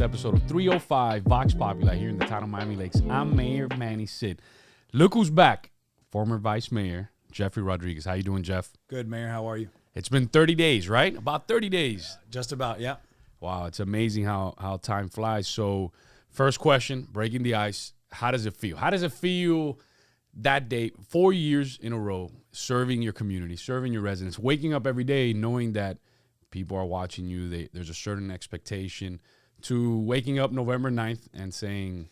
episode of 305 Vox Populi here in the town of Miami Lakes. I'm Mayor Manny Cid. Look who's back. Former Vice Mayor Jeffrey Rodriguez. How you doing, Jeff? Good, Mayor. How are you? It's been 30 days, right? About 30 days. Just about, yeah. Wow, it's amazing how time flies. So, first question, breaking the ice. How does it feel? How does it feel that day, 4 years in a row, serving your community, serving your residents, waking up every day knowing that people are watching you, there's a certain expectation, to waking up November 9th and saying,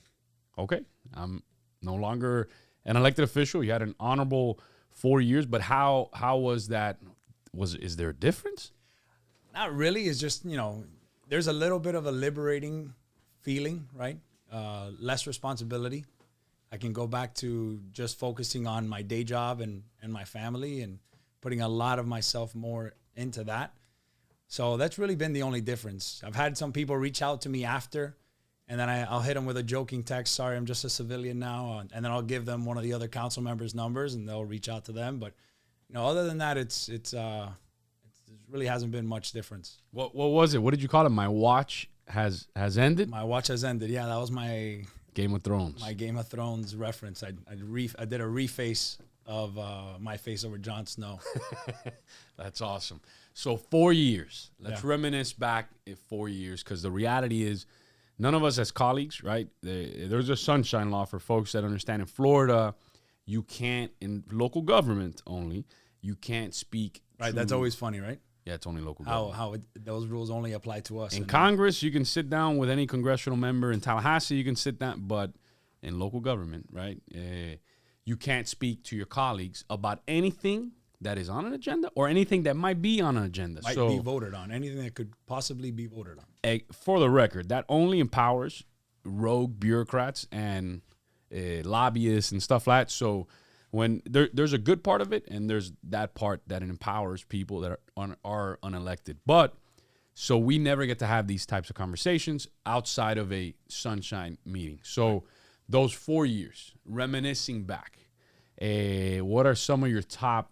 okay, I'm no longer an elected official. You had an honorable 4 years, but how was that? Is there a difference? Not really. It's just, there's a little bit of a liberating feeling, right? Less responsibility. I can go back to just focusing on my day job and my family and putting a lot of myself more into that. So that's really been the only difference. I've had some people reach out to me after, and then I'll hit them with a joking text, sorry, I'm just a civilian now. And then I'll give them one of the other council members' numbers, and they'll reach out to them. But, other than that, it really hasn't been much difference. What was it? What did you call it? My watch has ended? My watch has ended. Yeah, that was my Game of Thrones. My Game of Thrones reference. I did a reface of my face over Jon Snow. That's awesome. So 4 years. Let's reminisce back at 4 years, because the reality is none of us as colleagues, right? There's a sunshine law for folks that understand. In Florida, you can't, in local government only, you can't speak. Right, that's always funny, right? Yeah, it's only local government. Those rules only apply to us. In Congress, you can sit down with any congressional member. In Tallahassee, you can sit down, but in local government, right, you can't speak to your colleagues about anything that is on an agenda or anything that might be on an agenda. Might be voted on. Anything that could possibly be voted on. For the record, that only empowers rogue bureaucrats and lobbyists and stuff like that. So when there's a good part of it, and there's that part that it empowers people that are unelected. But so we never get to have these types of conversations outside of a sunshine meeting. So those 4 years, reminiscing back, what are some of your top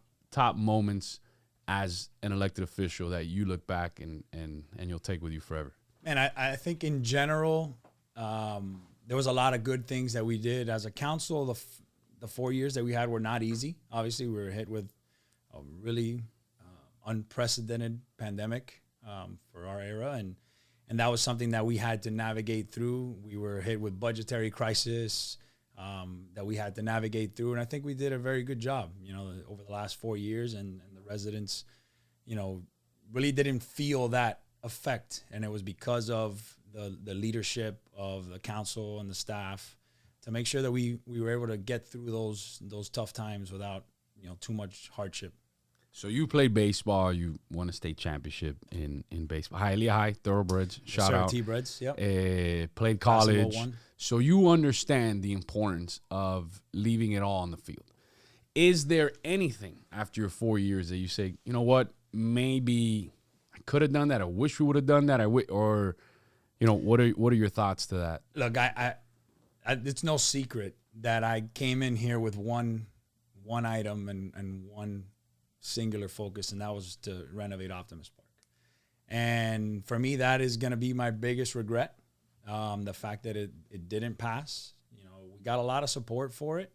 moments as an elected official that you look back and you'll take with you forever? And I think in general, there was a lot of good things that we did as a council. The 4 years that we had were not easy. Obviously, we were hit with a really unprecedented pandemic for our era, and that was something that we had to navigate through. We were hit with budgetary crisis that we had to navigate through, and I think we did a very good job, over the last 4 years, and the residents, really didn't feel that effect, and it was because of the leadership of the council and the staff to make sure that we were able to get through those tough times without too much hardship. So you played baseball. You won a state championship in baseball. Hialeah High, Thoroughbreds. Shout out. T-Breds, yep. Played college. So you understand the importance of leaving it all on the field. Is there anything after your 4 years that you say, you know what, maybe I could have done that. I wish we would have done that. Or what are your thoughts to that? Look, I it's no secret that I came in here with one item and one singular focus, and that was to renovate Optimus Park. And for me, that is going to be my biggest regret. The fact that it didn't pass. We got a lot of support for it.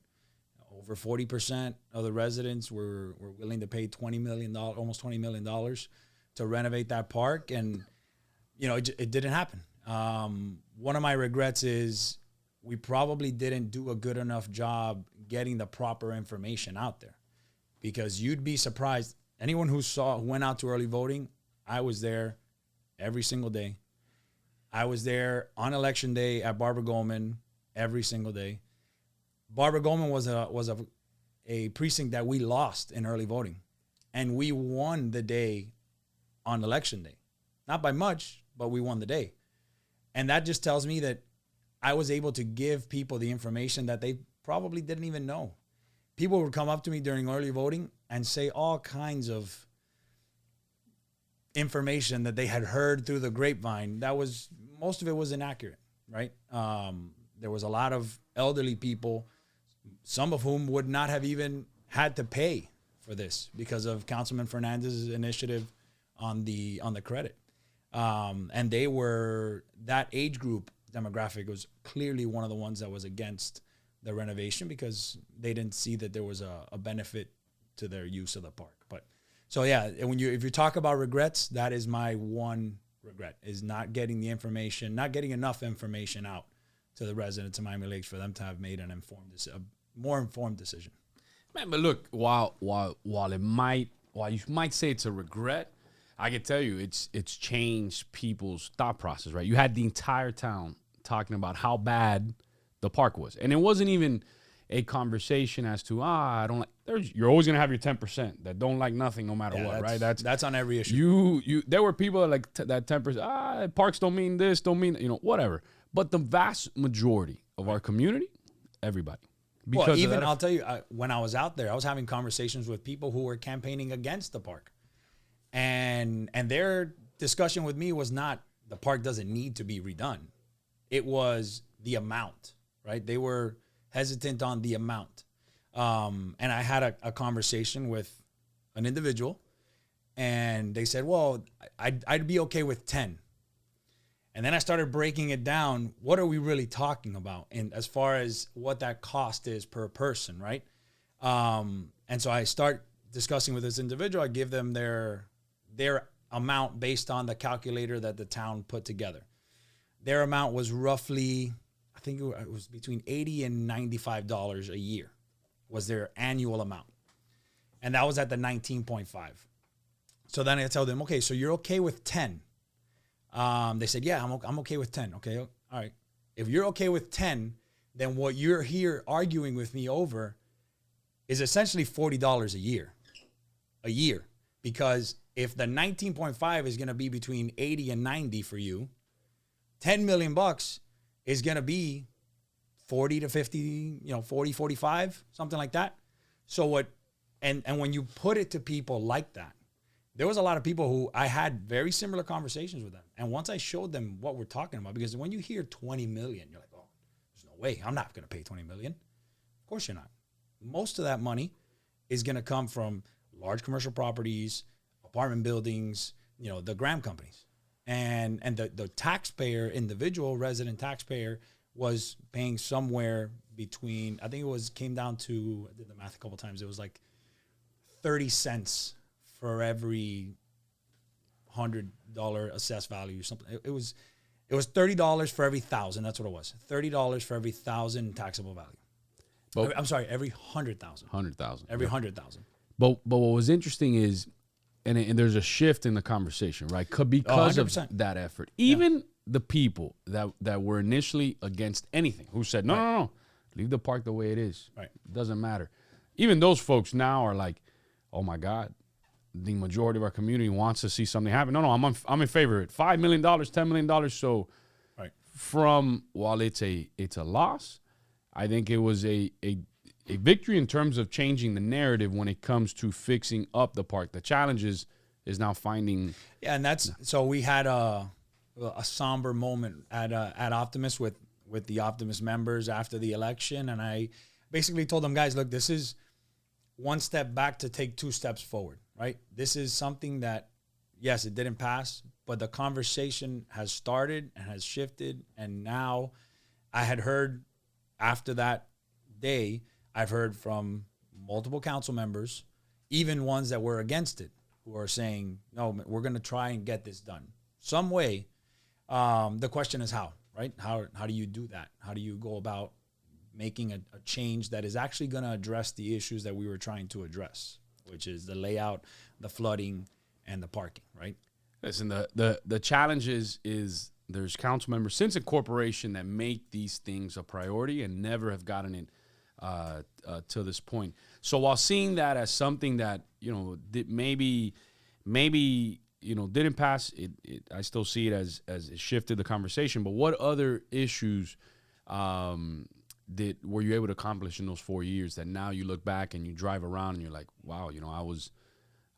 Over 40% of the residents were willing to pay almost $20 million to renovate that park, and it didn't happen. One of my regrets is we probably didn't do a good enough job getting the proper information out there, because you'd be surprised. Anyone who went out to early voting, I was there every single day. I was there on election day at Barbara Goldman every single day. Barbara Goldman was a precinct that we lost in early voting, and we won the day on election day. Not by much, but we won the day. And that just tells me that I was able to give people the information that they probably didn't even know. People would come up to me during early voting and say all kinds of information that they had heard through the grapevine. Most of it was inaccurate, right? There was a lot of elderly people, some of whom would not have even had to pay for this because of Councilman Fernandez's initiative on the credit. And they were, that age group demographic was clearly one of the ones that was against the renovation because they didn't see that there was a benefit to their use of the park. But so yeah, if you talk about regrets, that is my one regret, is not getting the information, not getting enough information out to the residents of Miami Lakes for them to have made a more informed decision. Man, but look, while you might say it's a regret, I can tell you it's changed people's thought process, right? You had the entire town talking about how bad the park was, and it wasn't even a conversation as to I don't like. You're always gonna have your 10% that don't like nothing, no matter what, right? That's on every issue. There were people that like that 10%. Parks don't mean this, don't mean whatever. But the vast majority of our community, everybody. Well, even I'll tell you, when I was out there, I was having conversations with people who were campaigning against the park, and their discussion with me was not the park doesn't need to be redone. It was the amount, right? They were hesitant on the amount. And I had a conversation with an individual, and they said, well, I'd be okay with 10. And then I started breaking it down. What are we really talking about? And as far as what that cost is per person, right? And so I start discussing with this individual. I give them their amount based on the calculator that the town put together. Their amount was roughly, I think it was between $80 and $95 a year was their annual amount. And that was at the 19.5. So then I tell them, okay, so you're okay with 10. They said, yeah, I'm okay with 10. Okay. All right. If you're okay with 10, then what you're here arguing with me over is essentially $40 a year. Because if the 19.5 is going to be between 80 and 90 for you, 10 million bucks is going to be 40 to 50, 40, 45, something like that. So and when you put it to people like that, there was a lot of people who I had very similar conversations with them. And once I showed them what we're talking about, because when you hear 20 million, you're like, oh, there's no way. I'm not going to pay 20 million. Of course you're not. Most of that money is going to come from large commercial properties, apartment buildings, the Graham companies. And the taxpayer, individual resident taxpayer, was paying somewhere between, I think came down to, I did the math a couple times, it was like 30 cents for every $100 assessed value or something. It was $30 for every 1,000. That's what it was. $30 for every 1,000 taxable value. But, I'm sorry, every 100,000. 100,000. Every 100,000. But what was interesting is, and there's a shift in the conversation, right? Because of that effort. Even the people that were initially against anything, who said, no, leave the park the way it is. Right. It doesn't matter. Even those folks now are like, oh my God, the majority of our community wants to see something happen. No, I'm in favor of it. $5 million, $10 million. So while it's a loss, I think it was a victory in terms of changing the narrative when it comes to fixing up the park. The challenge is now finding. Yeah, and so we had a somber moment at Optimus with the Optimus members after the election, and I basically told them, guys, look, this is one step back to take 2 steps forward, right? This is something that, yes, it didn't pass, but the conversation has started and has shifted, and now I had heard after that day, I've heard from multiple council members, even ones that were against it, who are saying, no, we're going to try and get this done some way. The question is how, right? How do you do that? How do you go about making a change that is actually going to address the issues that we were trying to address, which is the layout, the flooding, and the parking, right? Listen, the challenge is there's council members since incorporation that make these things a priority and never have gotten it to this point. So while seeing that as something that maybe didn't pass, I still see it as it shifted the conversation. But what other issues were you able to accomplish in those 4 years that now you look back and you drive around and you're like, wow,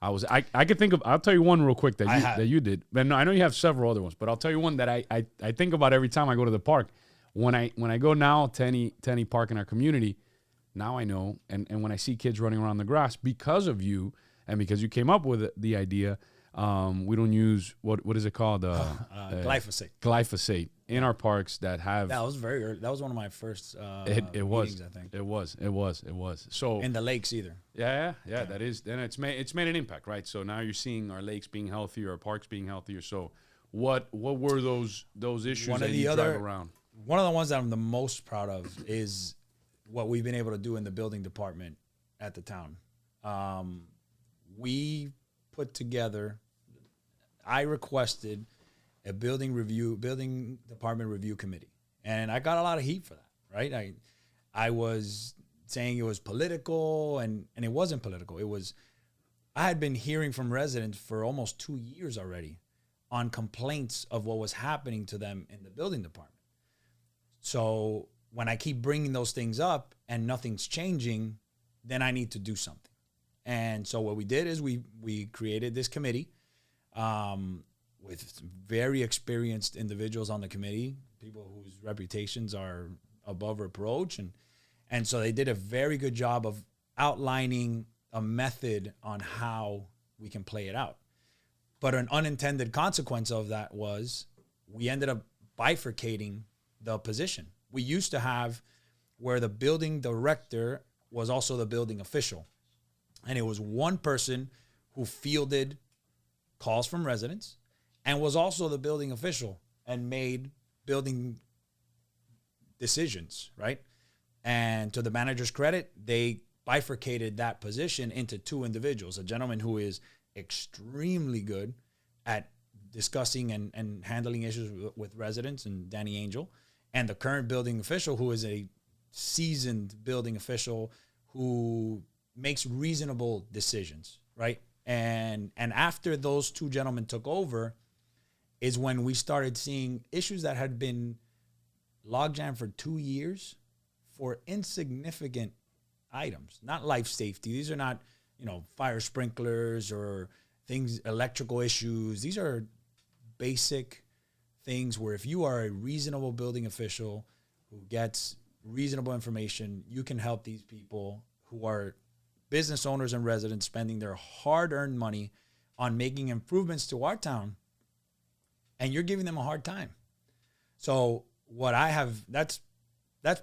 I could think of. I'll tell you one real quick that you did. And I know you have several other ones, but I'll tell you one that I think about every time I go to the park. When I go now to any park in our community, now I know, and when I see kids running around the grass because of you and because you came up with the idea, We don't use what is it called? Glyphosate. Glyphosate in our parks that have. That was very early. That was one of my first it was. meetings, I think. It was. So in the lakes either. Yeah. That is. Then it's made an impact, right? So now you're seeing our lakes being healthier, our parks being healthier. So what were those issues that you drive around? One of the ones that I'm the most proud of is what we've been able to do in the building department at the town. We put together. I requested a building department review committee, and I got a lot of heat for that. Right? I was saying it was political, and it wasn't political. I had been hearing from residents for almost 2 years already on complaints of what was happening to them in the building department. So when I keep bringing those things up and nothing's changing, then I need to do something. And so what we did is we created this committee with very experienced individuals on the committee, people whose reputations are above reproach. And so they did a very good job of outlining a method on how we can play it out. But an unintended consequence of that was we ended up bifurcating the position. We used to have where the building director was also the building official. And it was one person who fielded calls from residents and was also the building official and made building decisions, right? And to the manager's credit, they bifurcated that position into two individuals, a gentleman who is extremely good at discussing and handling issues with residents, and Danny Angel, and the current building official, who is a seasoned building official who makes reasonable decisions, right? And after those two gentlemen took over is when we started seeing issues that had been logjam for 2 years for insignificant items, not life safety. These are not, fire sprinklers or things, electrical issues. These are basic things where if you are a reasonable building official who gets reasonable information, you can help these people who are business owners and residents spending their hard-earned money on making improvements to our town, and you're giving them a hard time. So what I have, that's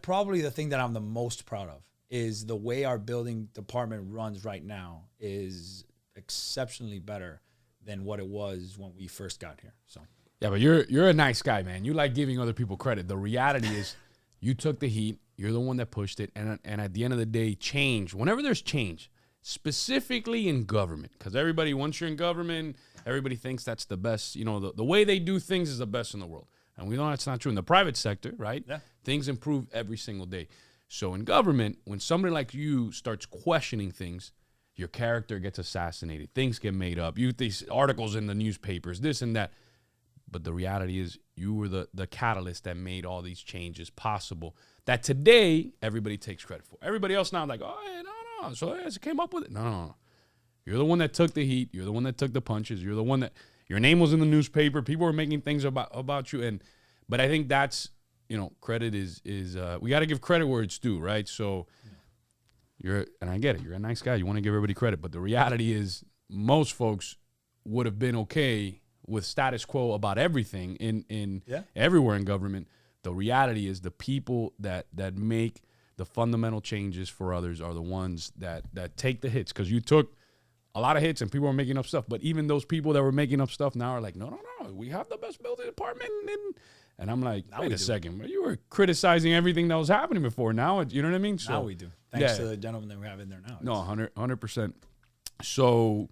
probably the thing that I'm the most proud of, is the way our building department runs right now is exceptionally better than what it was when we first got here. So yeah, but you're a nice guy, man. You like giving other people credit. The reality is you took the heat. You're the one that pushed it. And at the end of the day, change, whenever there's change, specifically in government, because once you're in government, everybody thinks that's the best. The way they do things is the best in the world. And we know that's not true. In the private sector, right? Yeah. Things improve every single day. So in government, when somebody like you starts questioning things, your character gets assassinated. Things get made up. These articles in the newspapers, this and that. But the reality is you were the catalyst that made all these changes possible that today everybody takes credit for. Everybody else now like, oh, yeah, no. So I came up with it. No. You're the one that took the heat. You're the one that took the punches. You're the one that your name was in the newspaper. People were making things about you. But I think that's, credit is we got to give credit where it's due, right? So and I get it. You're a nice guy. You want to give everybody credit. But the reality is most folks would have been okay with status quo about everything in everywhere in government. The reality is the people that make the fundamental changes for others are the ones that take the hits, because you took a lot of hits and people were making up stuff. But even those people that were making up stuff now are like, no, we have the best building department. And I'm like, wait a second, you were criticizing everything that was happening before. Now, you know what I mean? So, now we do. Thanks to the gentleman that we have in there now. No, 100%. So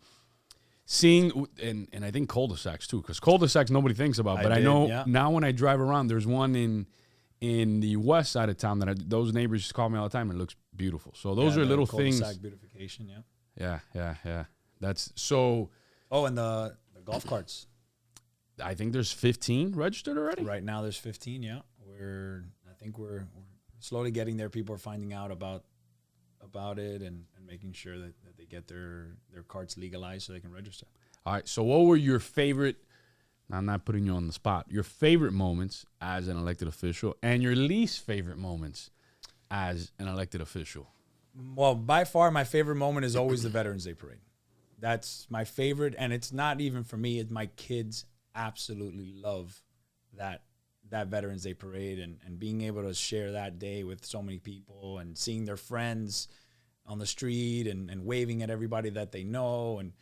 seeing, and I think cul-de-sacs too, because cul-de-sacs nobody thinks about. But I know now when I drive around, there's one in the west side of town that those neighbors just call me all the time. And it looks beautiful. So those are little things. Cul-de-sac beautification, Yeah. That's so. Oh, and the golf carts. I think there's 15 registered already. Right now there's 15, yeah. I think we're slowly getting there. People are finding out about it and making sure that they get their carts legalized so they can register. All right. So what were your favorite, I'm not putting you on the spot, your favorite moments as an elected official and your least favorite moments as an elected official? Well, by far my favorite moment is always the Veterans Day Parade. That's my favorite, and it's not even for me. It's my kids absolutely love that Veterans Day parade, and being able to share that day with so many people and seeing their friends on the street and waving at everybody that they know. And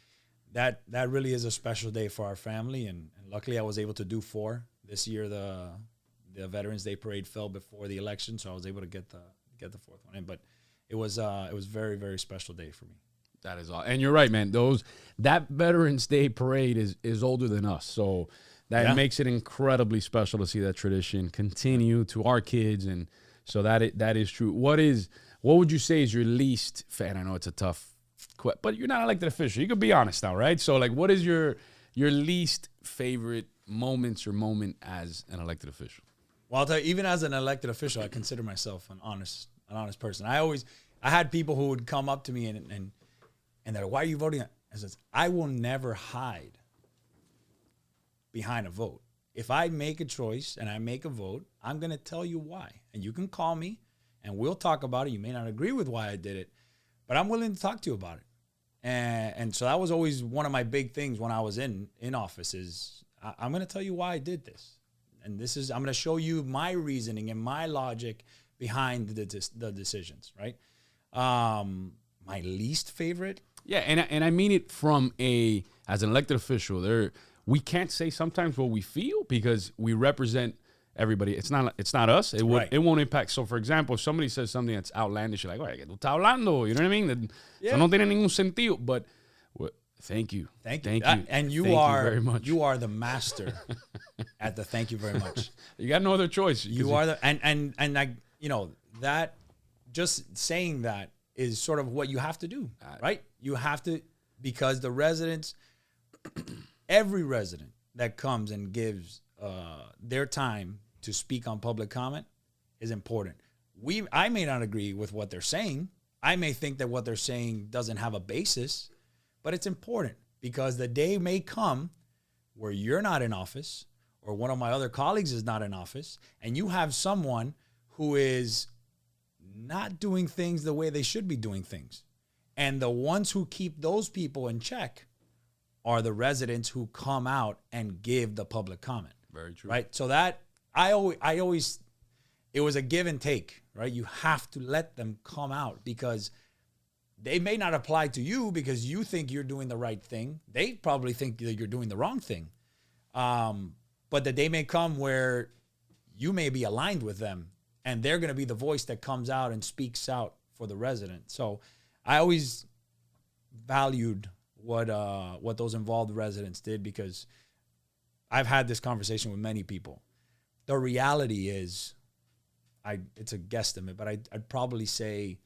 that really is a special day for our family. And luckily I was able to do 4 this year. The Veterans Day parade fell before the election, so I was able to get the 4th one in. But it was very, very special day for me. That is all. And you're right, man. That Veterans Day parade is older than us. So that makes it incredibly special to see that tradition continue to our kids. And so that is true. What would you say is your least fan? I know it's a tough question, but you're not an elected official. You could be honest now, right? So like, what is your least favorite moment as an elected official? Well, I'll tell you, even as an elected official, I consider myself an honest person. I had people who would come up to me and they're like, why are you voting? I says, I will never hide behind a vote. If I make a choice and I make a vote, I'm going to tell you why. And you can call me and we'll talk about it. You may not agree with why I did it, but I'm willing to talk to you about it. And so that was always one of my big things when I was in office is I'm going to tell you why I did this. And I'm going to show you my reasoning and my logic behind the decisions, right? My least favorite. Yeah, and I mean it from as an elected official, we can't say sometimes what we feel because we represent everybody. It's not us. It won't impact. So, for example, if somebody says something that's outlandish, you're like, oye, ¿qué tú estás hablando? You know what I mean? Eso no tiene ningún sentido. But thank you. Thank you very much. You are the master at the thank you very much. You got no other choice. You are and like, that just saying that is sort of what you have to do, right? You have to, because the residents, every resident that comes and gives their time to speak on public comment is important. I may not agree with what they're saying. I may think that what they're saying doesn't have a basis, but it's important because the day may come where you're not in office or one of my other colleagues is not in office and you have someone who is not doing things the way they should be doing things. And the ones who keep those people in check are the residents who come out and give the public comment. Very true. Right? So that I always it was a give and take, right? You have to let them come out because they may not apply to you because you think you're doing the right thing. They probably think that you're doing the wrong thing. But the day may come where you may be aligned with them and they're going to be the voice that comes out and speaks out for the resident. So I always valued what those involved residents did because I've had this conversation with many people. The reality is, it's a guesstimate, but I'd probably say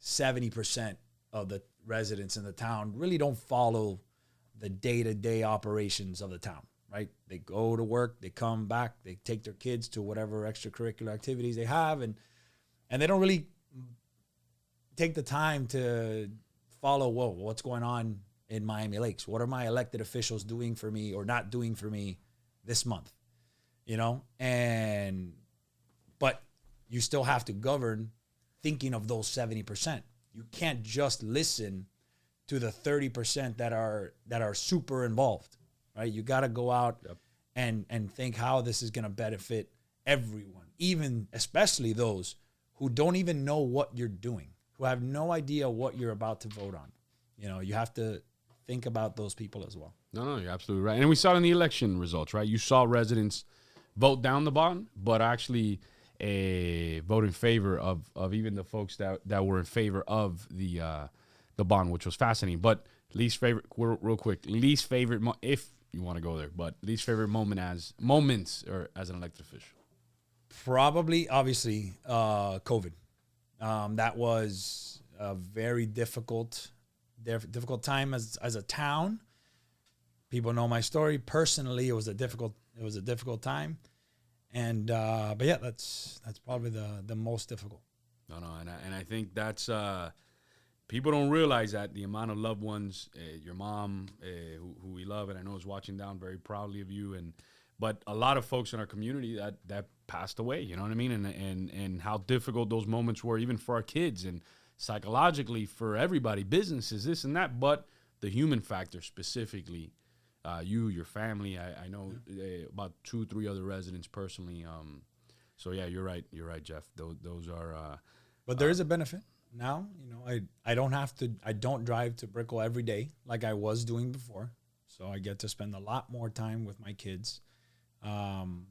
70% of the residents in the town really don't follow the day-to-day operations of the town, right? They go to work, they come back, they take their kids to whatever extracurricular activities they have, and they don't really take the time to follow, what's going on in Miami Lakes? What are my elected officials doing for me or not doing for me this month? But you still have to govern thinking of those 70%. You can't just listen to the 30% that are super involved, right? You got to go out and think how this is going to benefit everyone, especially those who don't even know what you're doing, who have no idea what you're about to vote on. You have to think about those people as well. No, you're absolutely right. And we saw it in the election results, right? You saw residents vote down the bond, but actually vote in favor of even the folks that were in favor of the bond, which was fascinating. But least favorite, real quick, least favorite, if you want to go there, but least favorite moments as an elected official. Probably, obviously, COVID. That was a very difficult time as a town. People know my story. Personally, it was a difficult time. And but yeah, that's probably the most difficult. No, and I think that's people don't realize that the amount of loved ones, your mom, who we love, and I know is watching down very proudly of you, but a lot of folks in our community that passed away. You know what I mean? And how difficult those moments were, even for our kids and psychologically for everybody, businesses, this and that. But the human factor specifically, you, your family. I know about 2-3 other residents personally. So yeah, you're right, Jeff. Those are. But there is a benefit now. I don't drive to Brickell every day like I was doing before. So I get to spend a lot more time with my kids, and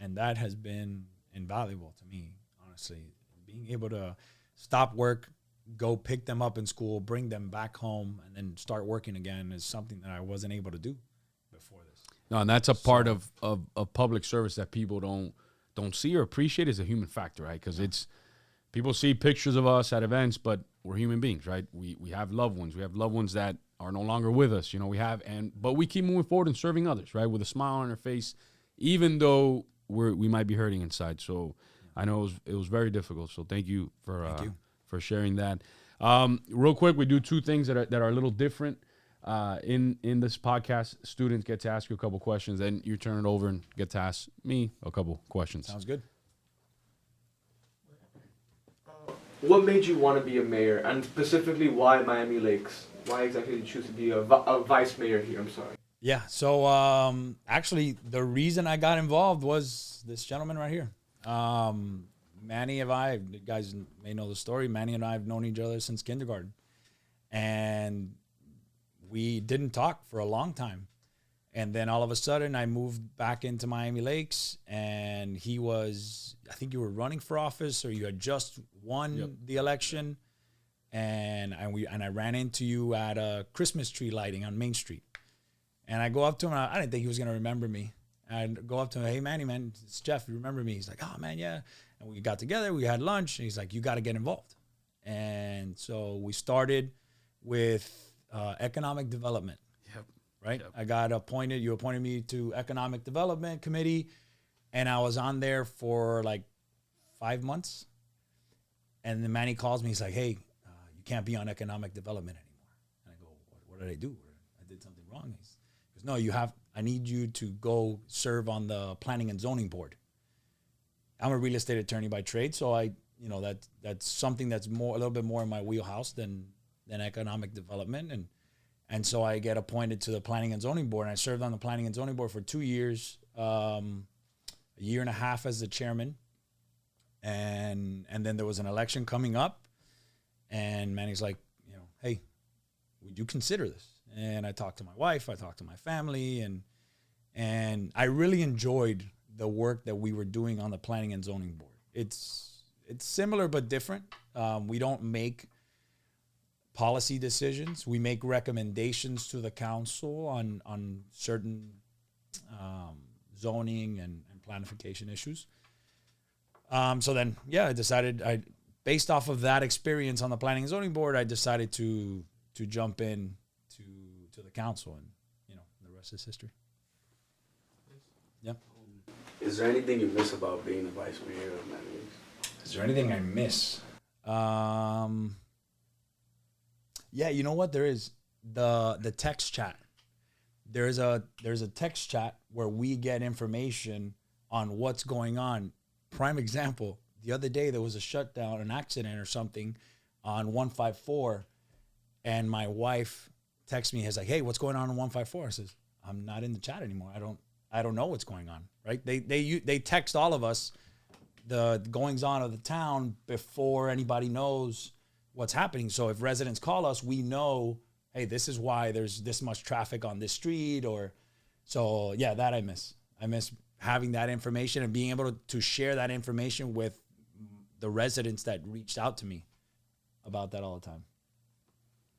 that has been invaluable to me, honestly. Being able to stop work, go pick them up in school, bring them back home, and then start working again is something that I wasn't able to do before this. No, and that's a part of public service that people don't see or appreciate is a human factor, right? Because it's people see pictures of us at events, but we're human beings, right? We have loved ones. We have loved ones that are no longer with us. But we keep moving forward and serving others, right? With a smile on our face, even though we might be hurting inside. So I know it was very difficult. So thank you for sharing that. Real quick, we do 2 things that are a little different. In this podcast, students get to ask you a couple questions, then you turn it over and get to ask me a couple questions. Sounds good. What made you want to be a mayor, and specifically why Miami Lakes? Why exactly did you choose to be a vice mayor here? I'm sorry. Yeah. So actually, the reason I got involved was this gentleman right here. Manny and I, you guys may know the story. Manny and I have known each other since kindergarten, and we didn't talk for a long time. And then all of a sudden I moved back into Miami Lakes, and I think you were running for office or you had just won the election. And I ran into you at a Christmas tree lighting on Main Street. And I go up to him, I didn't think he was going to remember me. I'd go up to him, hey, Manny, man, it's Jeff. You remember me? He's like, oh, man, yeah. And we got together. We had lunch. And he's like, you got to get involved. And so we started with economic development. Yep. Right? Yep. I got appointed. You appointed me to Economic Development Committee. And I was on there for like 5 months. And then Manny calls me. He's like, hey, you can't be on economic development anymore. And I go, what did I do? I did something wrong. He goes, no, I need you to go serve on the planning and zoning board. I'm a real estate attorney by trade, so that's something that's a little bit more in my wheelhouse than economic development. And so I get appointed to the planning and zoning board, and I served on the planning and zoning board for 2 years, a year and a half as the chairman. And then there was an election coming up, and Manny's like, hey, would you consider this? And I talked to my wife, I talked to my family, and I really enjoyed the work that we were doing on the planning and zoning board. It's similar but different. We don't make policy decisions. We make recommendations to the council on certain zoning and planification issues. So then, I decided, based off of that experience on the planning and zoning board, I decided to jump in to the council, and the rest is history. Yeah. Is there anything you miss about being the vice mayor of Miami Lakes? Is there anything I miss? Yeah, you know what? There is the text chat. There's a text chat where we get information on what's going on. Prime example, the other day there was a shutdown, an accident or something on 154, and my wife texts me, he's like, hey, what's going on 154? I says, I'm not in the chat anymore. I don't know what's going on, right? They text all of us the goings on of the town before anybody knows what's happening. So if residents call us, we know, hey, this is why there's this much traffic on this street. So yeah, that I miss. I miss having that information and being able to share that information with the residents that reached out to me about that all the time.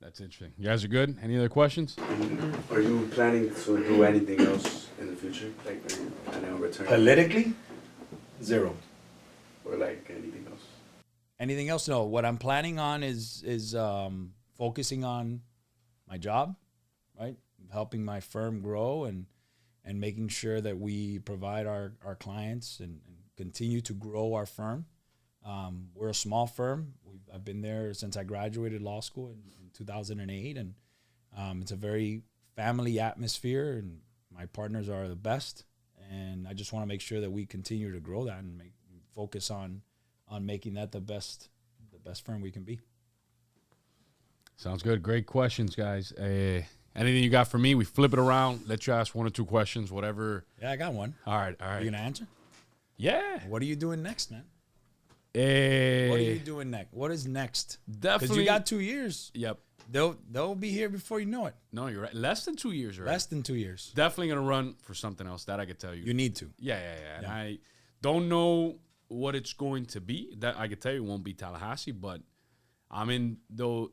That's interesting. You guys are good? Any other questions? Are you planning to do anything else in the future? Like, are you planning on returning? Politically? Zero. Or like anything else? Anything else? No. What I'm planning on is focusing on my job, right? Helping my firm grow and making sure that we provide our clients and continue to grow our firm. We're a small firm. I've been there since I graduated law school in 2008, and it's a very family atmosphere, and my partners are the best. And I just want to make sure that we continue to grow that and focus on making that the best firm we can be. Sounds good. Great questions, guys. Anything you got for me? We flip it around. Let you ask 1 or 2 questions, whatever. Yeah, I got one. All right. Are you gonna answer? Yeah. What are you doing next, man? What are you doing next? What is next? Because Definitely. you got 2 years. Yep. They'll be here before you know it. No, you're right. Less than 2 years, right? Less than 2 years. Definitely gonna run for something else. That I could tell you. You need to. Yeah. And I don't know what it's going to be. That I could tell you it won't be Tallahassee, but I'm in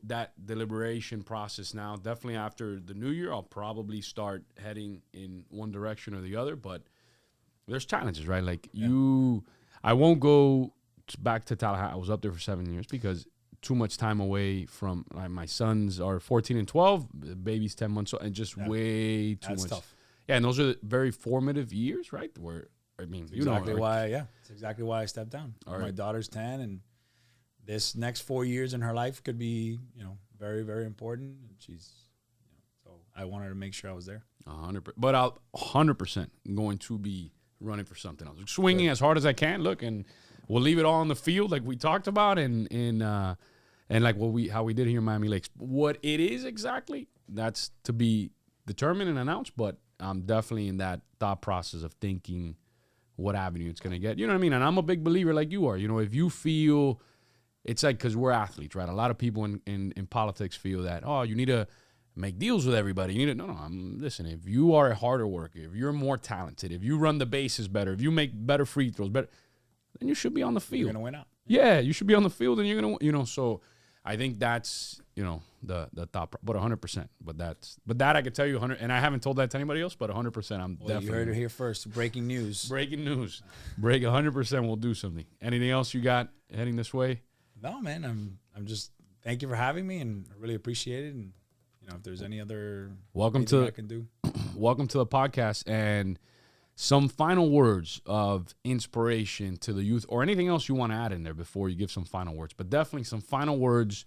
that deliberation process now. Definitely after the new year, I'll probably start heading in one direction or the other. But there's challenges, right? Like I won't go back to Tallahassee. I was up there for 7 years because too much time away from my sons are 14 and 12, the baby's 10 months old, and just way too That's much. tough. Yeah, and those are very formative years, right? Where I mean, It's exactly why I stepped down. All right. My daughter's 10, and this next 4 years in her life could be, very, very important. And she's, so I wanted to make sure I was there. 100%. But I'll 100% going to be running for something else, swinging as hard as I can. Look, and we'll leave it all on the field, like we talked about, and like how we did here in Miami Lakes. What it is exactly, that's to be determined and announced. But I'm definitely in that thought process of thinking what avenue it's going to get. You know what I mean? And I'm a big believer, like you are. If you feel, it's like, because we're athletes, right? A lot of people in politics feel that, you need to make deals with everybody. You need to, listen, if you are a harder worker, if you're more talented, if you run the bases better, if you make better free throws, then you should be on the field. You're going to win out. Yeah, you should be on the field, and you're going to, so I think that's, the thought, but 100%. But that I could tell you 100, and I haven't told that to anybody else, but 100%. I'm definitely. You heard it here first. Breaking news. Breaking news. 100%. We'll do something. Anything else you got heading this way? No, man. I'm just. Thank you for having me, and I really appreciate it. And if there's any other welcome I can do. Welcome to the podcast, and some final words of inspiration to the youth, or anything else you want to add in there before you give some final words. But definitely some final words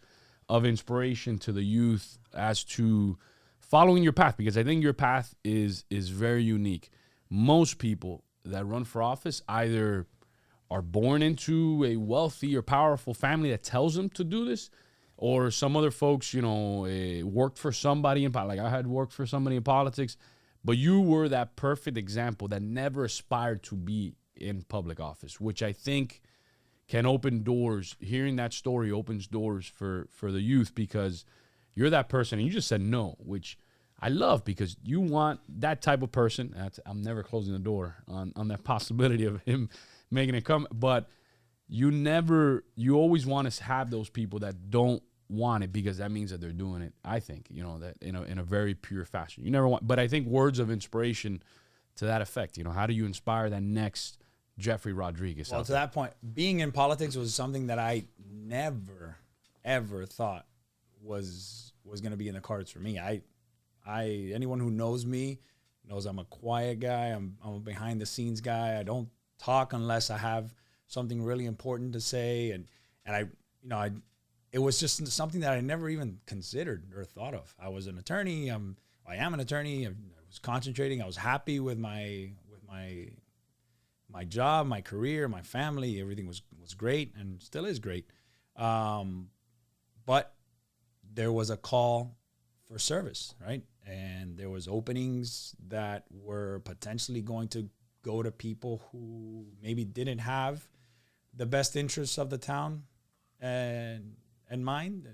of inspiration to the youth as to following your path, because I think your path is very unique. Most people that run for office either are born into a wealthy or powerful family that tells them to do this, or some other folks, worked for somebody in like I had worked for somebody in politics, but you were that perfect example that never aspired to be in public office, which I think can open doors. Hearing that story opens doors for the youth, because you're that person, and you just said no, which I love, because you want that type of person. I'm never closing the door on that possibility of him making it come, but you always want to have those people that don't want it, because that means that they're doing it, I think, that in a very pure fashion. You never want, but I think words of inspiration to that effect, how do you inspire that next Jeffrey Rodriguez? Well, to that point, being in politics was something that I never, ever thought was going to be in the cards for me. Anyone who knows me knows I'm a quiet guy. I'm a behind the scenes guy. I don't talk unless I have something really important to say. And it was just something that I never even considered or thought of. I was an attorney. I am an attorney. I was concentrating. I was happy with my job, my career, my family. Everything was great and still is great. But there was a call for service, right? And there was openings that were potentially going to go to people who maybe didn't have the best interests of the town in mind.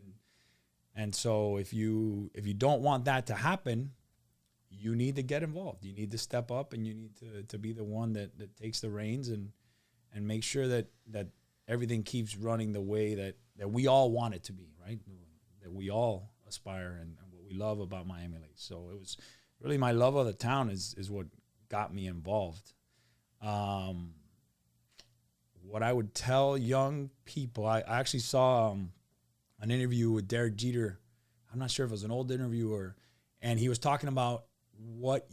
And so if you don't want that to happen, you need to get involved. You need to step up, and you need to be the one that takes the reins and make sure that everything keeps running the way that we all want it to be, right? That we all aspire and what we love about Miami Lakes. So it was really my love of the town is what got me involved. What I would tell young people, I actually saw an interview with Derek Jeter. I'm not sure if it was an old interview and he was talking about what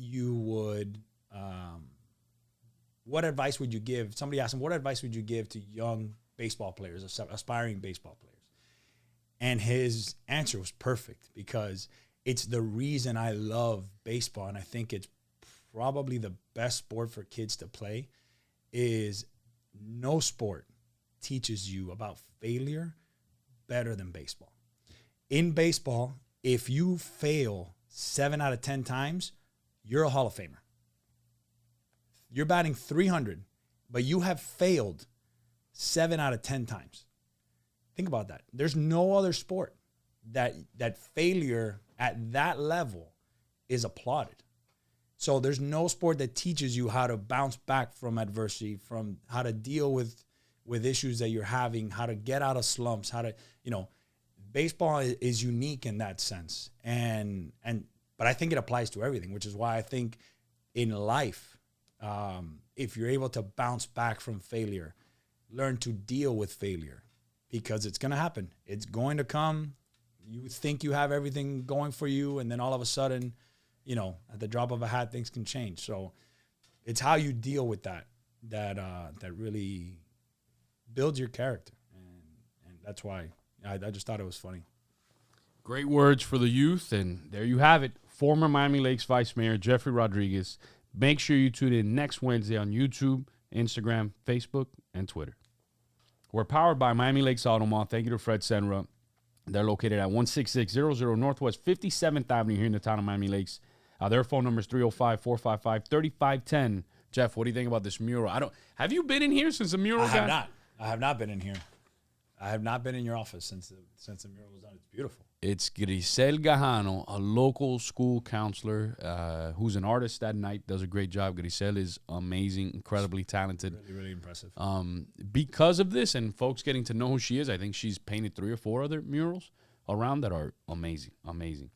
advice would you give? Somebody asked him, what advice would you give to young baseball players, aspiring baseball players? And his answer was perfect, because it's the reason I love baseball, and I think it's probably the best sport for kids to play, is no sport teaches you about failure better than baseball. in baseball, if you fail 7 out of 10 times, you're a Hall of Famer. You're batting 300, but you have failed 7 out of 10 times. Think about that. There's no other sport that failure at that level is applauded. So there's no sport that teaches you how to bounce back from adversity, from how to deal with issues that you're having, how to get out of slumps, how to, baseball is unique in that sense. But I think it applies to everything, which is why I think in life, if you're able to bounce back from failure, learn to deal with failure, because it's going to happen. It's going to come. You think you have everything going for you, and then all of a sudden, at the drop of a hat, things can change. So it's how you deal with that really builds your character. And that's why I just thought it was funny. Great words for the youth, and there you have it. Former Miami Lakes Vice Mayor Jeffrey Rodriguez. Make sure you tune in next Wednesday on YouTube, Instagram, Facebook, and Twitter. We're powered by Miami Lakes Auto Mall. Thank you to Fred Senra. They're located at 16600 Northwest 57th Avenue here in the town of Miami Lakes. Their phone number is 305-455-3510. Jeff, what do you think about this mural? Have you been in here since the mural got? I have not been in here. I have not been in your office since the mural was done. It's beautiful. It's Grisel Gajano, a local school counselor who's an artist at night, does a great job. Grisel is amazing, incredibly talented. Really, really impressive. Because of this and folks getting to know who she is, I think she's painted 3 or 4 other murals around that are amazing, amazing.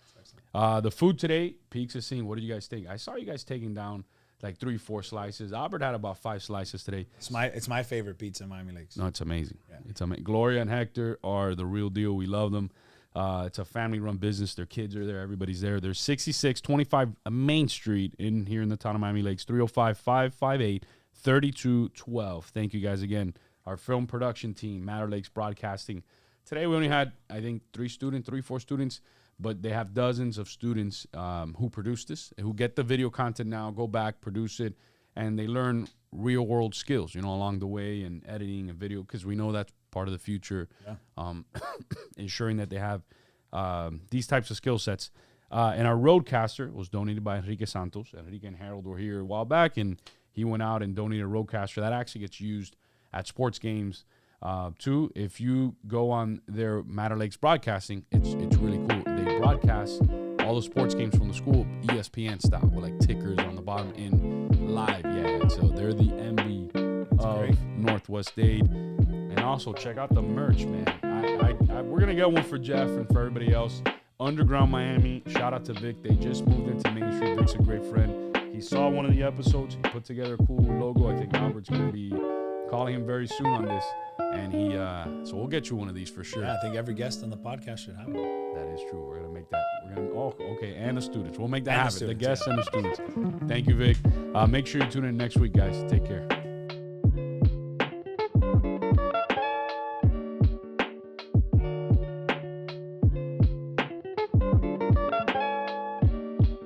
The food today, peaks of scene. What did you guys think? I saw you guys taking down like 3-4 slices. Albert had about 5 slices today. It's my favorite pizza in Miami Lakes. No, it's amazing. Yeah. It's amazing. Gloria and Hector are the real deal. We love them. It's a family-run business. Their kids are there. Everybody's there. There's 6625 Main Street in here in the town of Miami Lakes, 305-558-3212. Thank you guys again. Our film production team, Matter Lakes Broadcasting. Today we only had, I think, 4 students, but they have dozens of students who produce this, who get the video content now, go back, produce it, and they learn real-world skills, along the way, and editing and video, because we know that's part of the future, ensuring that they have these types of skill sets. And our roadcaster was donated by Enrique Santos. Enrique and Harold were here a while back, and he went out and donated a roadcaster that actually gets used at sports games too. If you go on their Matter Lakes Broadcasting, it's really cool. They broadcast all the sports games from the school, ESPN style, with like tickers on the bottom in live. Yeah, so they're the envy of Northwest Dade. And also check out the merch, man. We're gonna get one for Jeff and for everybody else. Underground Miami. Shout out to Vic. They just moved into Main Street. Vic's a great friend. He saw one of the episodes. He put together a cool logo. I think Albert's gonna be calling him very soon on this. And so we'll get you one of these for sure. Yeah, I think every guest on the podcast should have one. That is true. We're gonna make that. Okay, and the students. We'll make that happen. The guests and the students. Thank you, Vic. Make sure you tune in next week, guys. Take care.